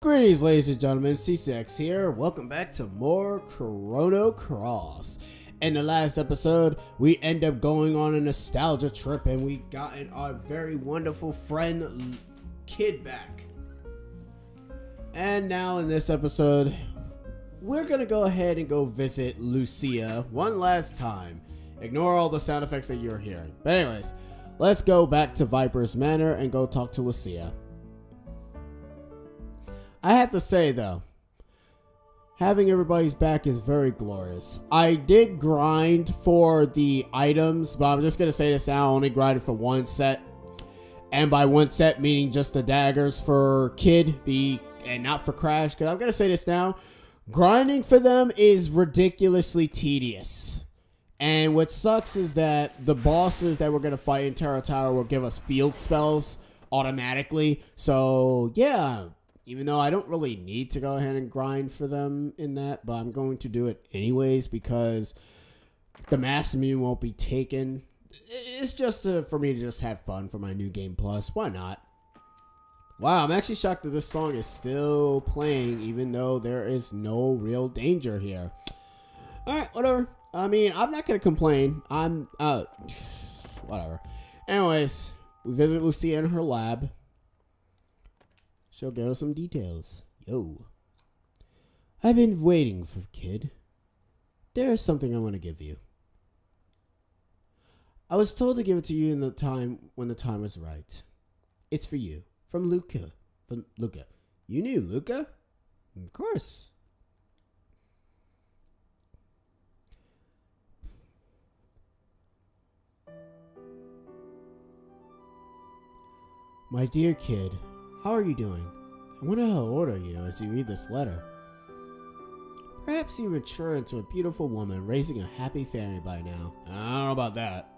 Greetings, ladies and gentlemen, C6 here. Welcome back to more Chrono Cross. In the last episode, we end up going on a nostalgia trip and we gotten our very wonderful friend Kid back. And now in this episode, we're gonna go ahead and go visit Lucca one last time. Ignore all the sound effects that you're hearing. But anyways, let's go back to Viper's Manor and go talk to Lucca. I have to say though, having everybody's back is very glorious. I did grind for the items, but I'm just going to say this now, I only grinded for one set. And by one set, meaning just the daggers for Kid, and not for Crash. Because I'm going to say this now, grinding for them is ridiculously tedious. And what sucks is that the bosses that we're going to fight in Terra Tower will give us field spells automatically. So yeah, even though I don't really need to go ahead and grind for them in that, but I'm going to do it anyways because the Mass Immune won't be taken. It's just for me to just have fun for my new game plus. Why not? Wow, I'm actually shocked that this song is still playing even though there is no real danger here. Alright, whatever. I mean, I'm not going to complain. Whatever. Anyways, we visit Lucca in her lab. She'll give us some details. Yo. I've been waiting for Kid. There is something I want to give you. I was told to give it to you when the time was right. It's for you. From Lucca. From Lucca. You knew Lucca? Of course. My dear Kid, how are you doing? I wonder how old are you as you read this letter. Perhaps you mature into a beautiful woman raising a happy family by now. I don't know about that.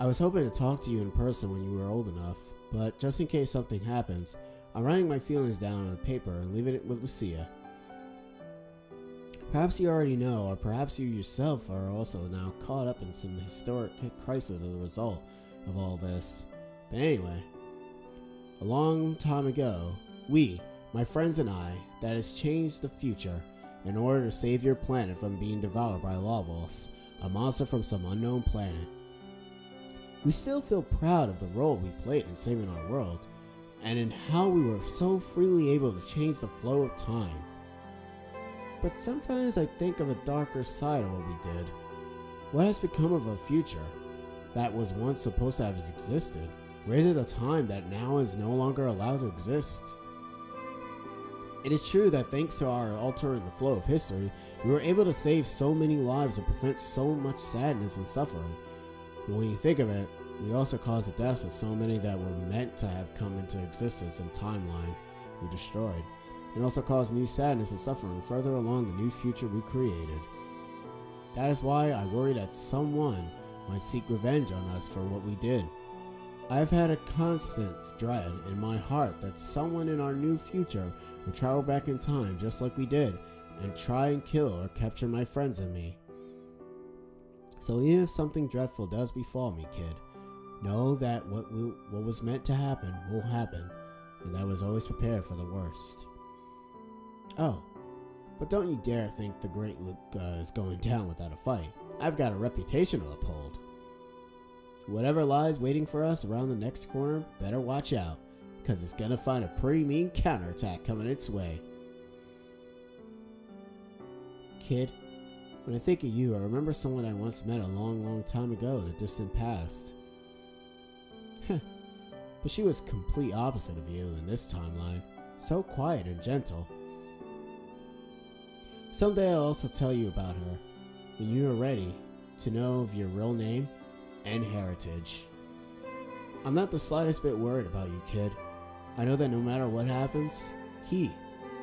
I was hoping to talk to you in person when you were old enough, but just in case something happens, I'm writing my feelings down on paper and leaving it with Lucca. Perhaps you already know, or perhaps you yourself are also now caught up in some historic crisis as a result of all this. But anyway, a long time ago, we, my friends and I, that has changed the future in order to save your planet from being devoured by Lavos, a monster from some unknown planet. We still feel proud of the role we played in saving our world, and in how we were so freely able to change the flow of time. But sometimes I think of a darker side of what we did. What has become of our future that was once supposed to have existed? Where did a time that now is no longer allowed to exist? It is true that thanks to our altering the flow of history, we were able to save so many lives and prevent so much sadness and suffering. But when you think of it, we also caused the deaths of so many that were meant to have come into existence in timeline we destroyed, and also caused new sadness and suffering further along the new future we created. That is why I worry that someone might seek revenge on us for what we did. I've had a constant dread in my heart that someone in our new future will travel back in time just like we did and try and kill or capture my friends and me. So even if something dreadful does befall me, Kid, know that what was meant to happen will happen, and I was always prepared for the worst. Oh, but don't you dare think the great Lucca is going down without a fight. I've got a reputation to uphold. Whatever lies waiting for us around the next corner, better watch out, because it's gonna find a pretty mean counterattack coming its way. Kid, when I think of you, I remember someone I once met a long time ago in the distant past. But she was complete opposite of you in this timeline, so quiet and gentle. Someday I'll also tell you about her, when you are ready to know of your real name and heritage. I'm not the slightest bit worried about you, Kid. I know that no matter what happens, he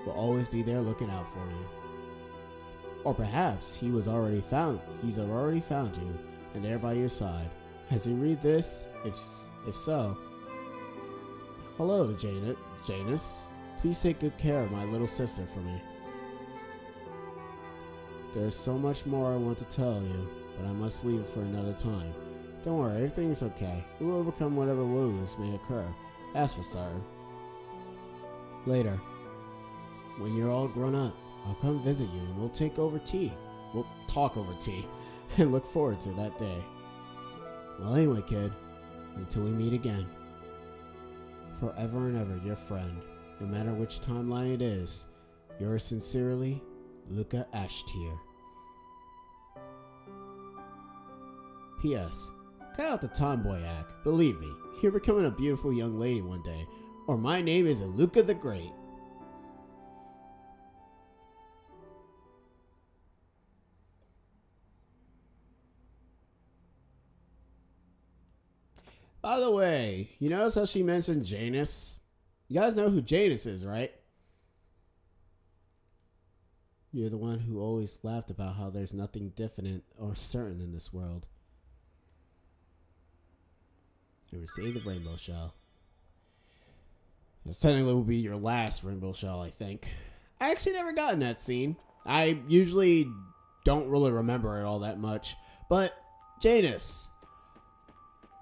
will always be there looking out for you. Or perhaps he's already found you and there by your side. As you read this, if so, hello, Janus. Please take good care of my little sister for me. There is so much more I want to tell you, but I must leave it for another time. Don't worry, everything's okay. We will overcome whatever woes may occur. As for Sire. Later. when you're all grown up, I'll come visit you and we'll take over tea. We'll talk over tea and look forward to that day. Well, anyway, kid, until we meet again, forever and ever, your friend, no matter which timeline it is, yours sincerely, Lucca Ashtier. P.S. Cut out the tomboy act. Believe me, you're becoming a beautiful young lady one day, or my name is Lucca the Great. By the way, you notice how she mentioned Janus? You guys know who Janus is, right? You're the one who always laughed about how there's nothing definite or certain in this world. You received the rainbow shell. This technically will be your last rainbow shell, I think. I actually never got in that scene. I usually don't really remember it all that much. But, Janus.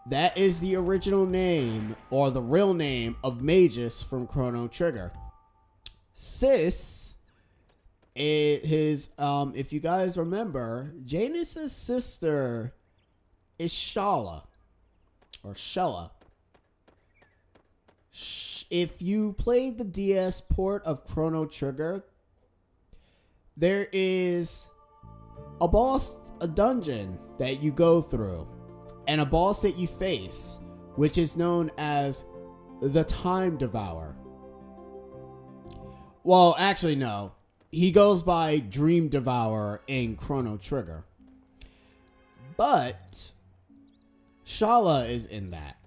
That is the original name, or the real name, of Magus from Chrono Trigger. Sis, if you guys remember, Janus' sister is Shala. Or Shella. If you played the DS port of Chrono Trigger, there is a dungeon that you go through, and a boss that you face, which is known as the Time Devourer. Well, actually, no. He goes by Dream Devourer in Chrono Trigger. But Shala is in that.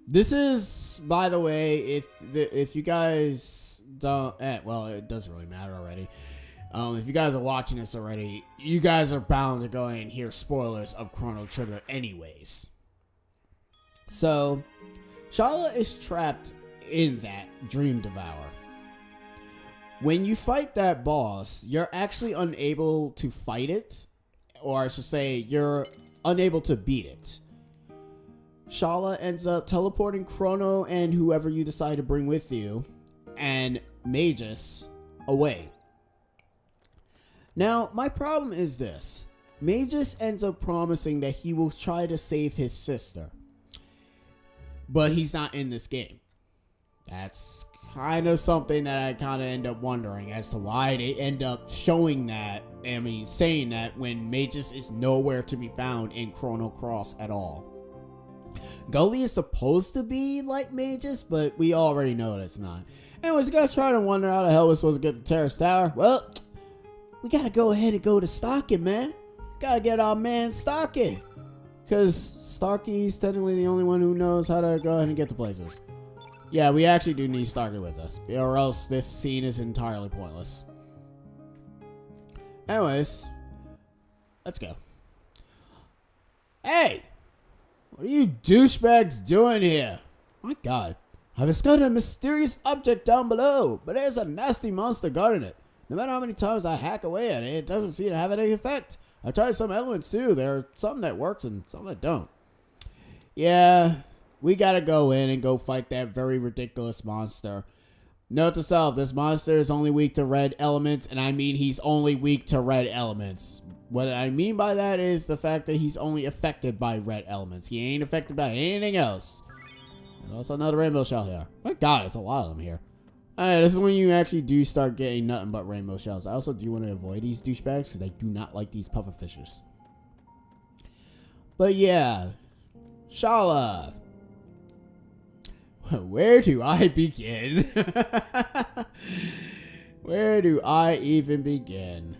This is, by the way, if you guys don't, well, it doesn't really matter already. If you guys are watching this already, you guys are bound to go and hear spoilers of Chrono Trigger anyways. So, Shala is trapped in that Dream Devourer. When you fight that boss, you're actually unable to fight it, or I should say, you're unable to beat it. Shala ends up teleporting Chrono and whoever you decide to bring with you, and Magus, away. Now, my problem is this. Magus ends up promising that he will try to save his sister. But he's not in this game. That's kind of something that I kind of end up wondering as to why they end up showing that, saying that when Magus is nowhere to be found in Chrono Cross at all. Gully is supposed to be like Magus, but we already know that it's not. Anyways, you guys trying to wonder how the hell we're supposed to get to Terra Tower? Well, we gotta go ahead and go to Starky, man. Gotta get our man Starky. Because Starky's technically the only one who knows how to go ahead and get to places. Yeah, we actually do need Starky with us, or else this scene is entirely pointless. Anyways, let's go. Hey! What are you douchebags doing here? My god, I've discovered a mysterious object down below, but there's a nasty monster guarding it. No matter how many times I hack away at it, it doesn't seem to have any effect. I tried some elements too. There are some that works and some that don't. Yeah, we gotta go in and go fight that very ridiculous monster. Note to self, this monster is only weak to red elements, and I mean he's only weak to red elements. What I mean by that is the fact that he's only affected by red elements. He ain't affected by anything else. There's also another rainbow shell here. My god, there's a lot of them here. Alright, this is when you actually do start getting nothing but rainbow shells. I also do want to avoid these douchebags because I do not like these pufferfishes. But yeah, Shala. Where do I begin? Where do I even begin?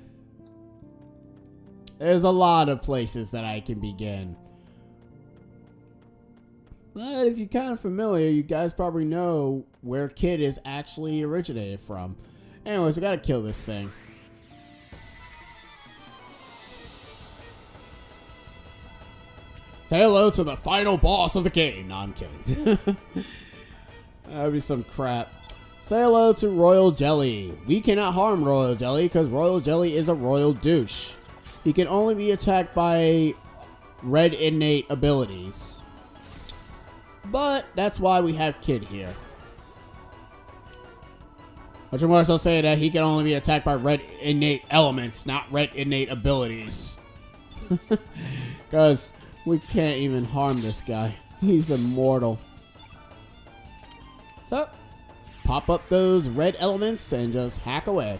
There's a lot of places that I can begin. But if you're kind of familiar, you guys probably know where Kid is actually originated from. Anyways, we gotta kill this thing. Say hello to the final boss of the game. No, I'm kidding. That'd be some crap. Say hello to Royal Jelly. We cannot harm Royal Jelly because Royal Jelly is a royal douche. He can only be attacked by red innate abilities. But that's why we have Kid here. Which I'm also saying that he can only be attacked by red innate elements, not red innate abilities. Because we can't even harm this guy. He's immortal. So, pop up those red elements and just hack away.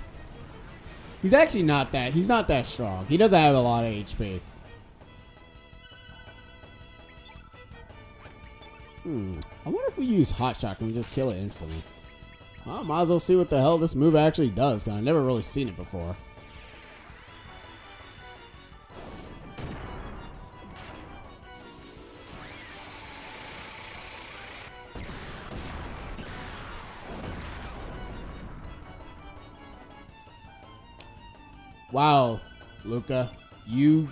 He's actually not that. He's not that strong. He doesn't have a lot of HP. I wonder if we use Hot Shot, can we just kill it instantly? Well, might as well see what the hell this move actually does, because I've never really seen it before. Wow, Lucca, you...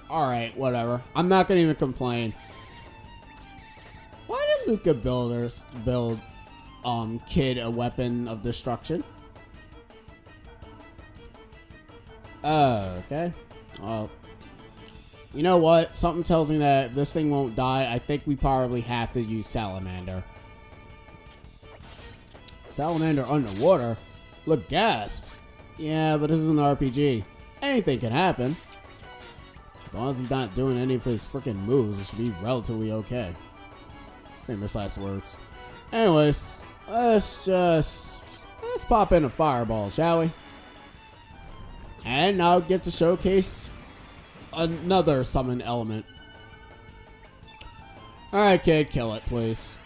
Alright, whatever. I'm not gonna even complain. Why did Lucca build Kid a weapon of destruction? Okay. Well, you know what? Something tells me that if this thing won't die, I think we probably have to use Salamander. Salamander underwater? Look, gasp. Yeah, but this is an RPG. Anything can happen. As long as he's not doing any of his freaking moves, it should be relatively okay. Famous last words. Anyways, let's pop in a fireball, shall we? And now get to showcase another summon element. Alright, kid, kill it, please.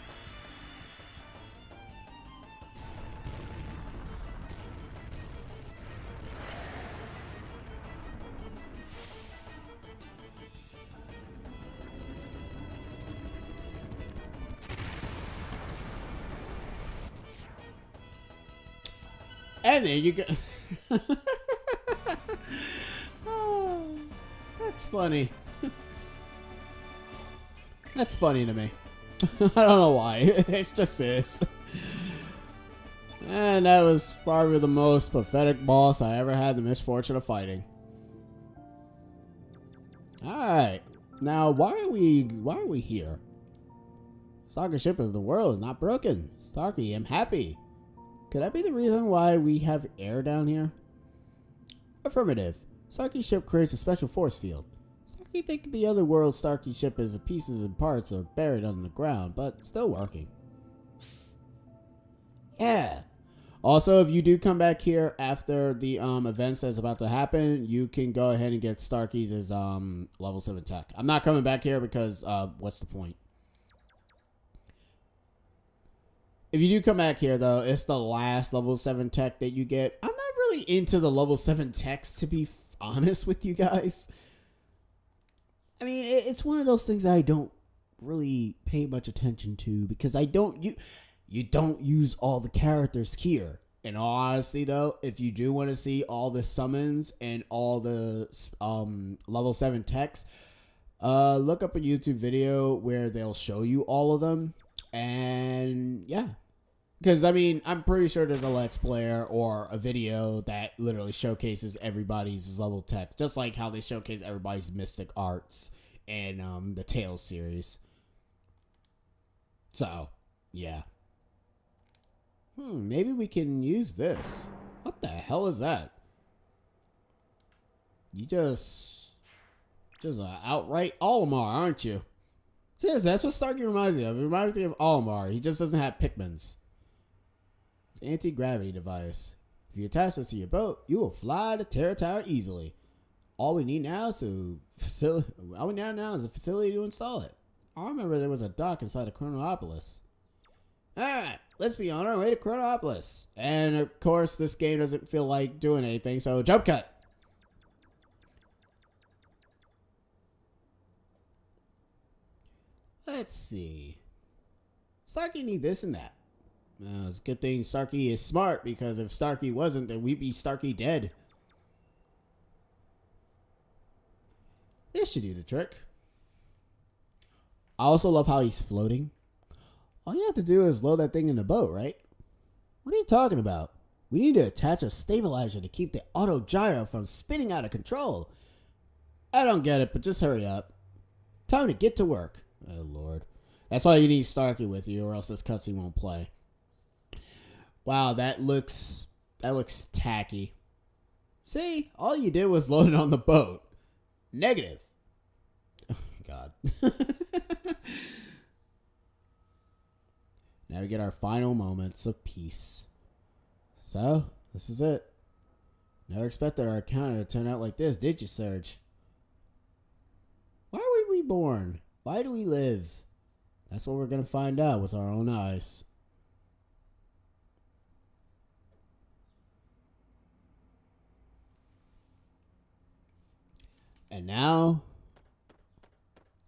And then you go. Oh, that's funny. That's funny to me. I don't know why. It's just this. And that was probably the most pathetic boss I ever had the misfortune of fighting. Alright. Now, why are we here? Starky ship is the world is not broken. Starky, I'm happy. Could that be the reason why we have air down here? Affirmative. Starky ship creates a special force field. Starky think the other world Starky ship is pieces and parts are buried under the ground, but still working. Yeah. Also, if you do come back here after the events that's about to happen, you can go ahead and get Starky's as level 7 tech. I'm not coming back here because what's the point? If you do come back here, though, it's the last level 7 tech that you get. I'm not really into the level 7 techs, to be honest with you guys. I mean, it's one of those things that I don't really pay much attention to because you don't use all the characters here. In all honesty, though, if you do want to see all the summons and all the level 7 techs, look up a YouTube video where they'll show you all of them. And yeah. Because, I mean, I'm pretty sure there's a Let's Player or a video that literally showcases everybody's level tech. Just like how they showcase everybody's Mystic Arts in the Tales series. So, yeah. Maybe we can use this. What the hell is that? You just outright Olimar, aren't you? Seriously, that's what Starky reminds me of. It reminds me of Olimar. He just doesn't have Pikmins. Anti-gravity device. If you attach this to your boat, you will fly to Terra Tower easily. All we need now is a facility to install it. I remember there was a dock inside of Chronopolis. Alright, let's be on our way to Chronopolis. And of course, this game doesn't feel like doing anything, so jump cut. Let's see. Starky need this and that. It's a good thing Starky is smart, because if Starky wasn't, then we'd be Starky dead. This should do the trick. I also love how he's floating. All you have to do is load that thing in the boat, right? What are you talking about? We need to attach a stabilizer to keep the auto gyro from spinning out of control. I don't get it, but just hurry up. Time to get to work. Oh, Lord. That's why you need Starky with you, or else this cutscene won't play. Wow, that looks That looks tacky. See, all you did was load it on the boat. Negative. Oh, God. Now we get our final moments of peace. So, this is it. Never expected our encounter to turn out like this, did you, Serge? Why were we born? Why do we live? That's what we're going to find out with our own eyes. And now,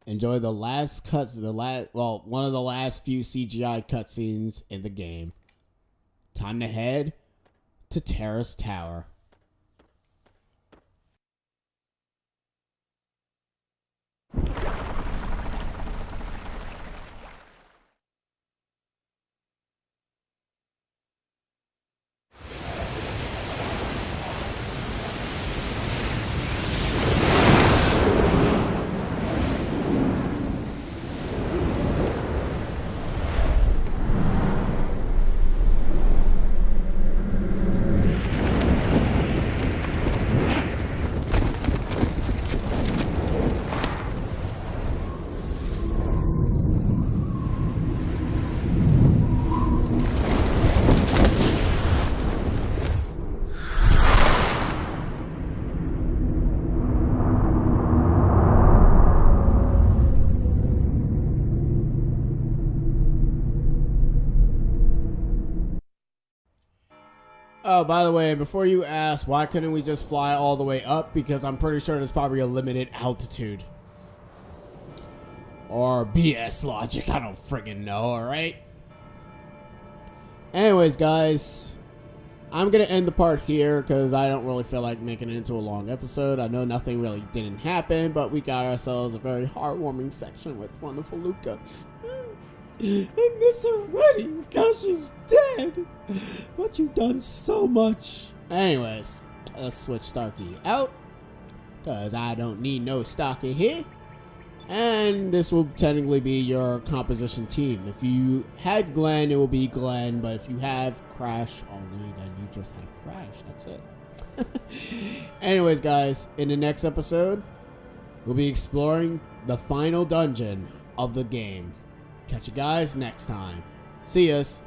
enjoy the last cuts, one of the last few CGI cutscenes in the game. Time to head to Terra Tower. Oh, by the way, before you ask, why couldn't we just fly all the way up? Because I'm pretty sure there's probably a limited altitude. Or BS logic, I don't friggin' know, alright? Anyways, guys, I'm gonna end the part here because I don't really feel like making it into a long episode. I know nothing really didn't happen, but we got ourselves a very heartwarming section with wonderful Lucca. I miss her already because she's dead. But you've done so much. Anyways, let's switch Starky out because I don't need no Starky here. And this will technically be your composition team. If you had Glenn, it will be Glenn. But if you have Crash only, then you just have Crash. That's it. Anyways, guys, in the next episode, we'll be exploring the final dungeon of the game. Catch you guys next time. See yas.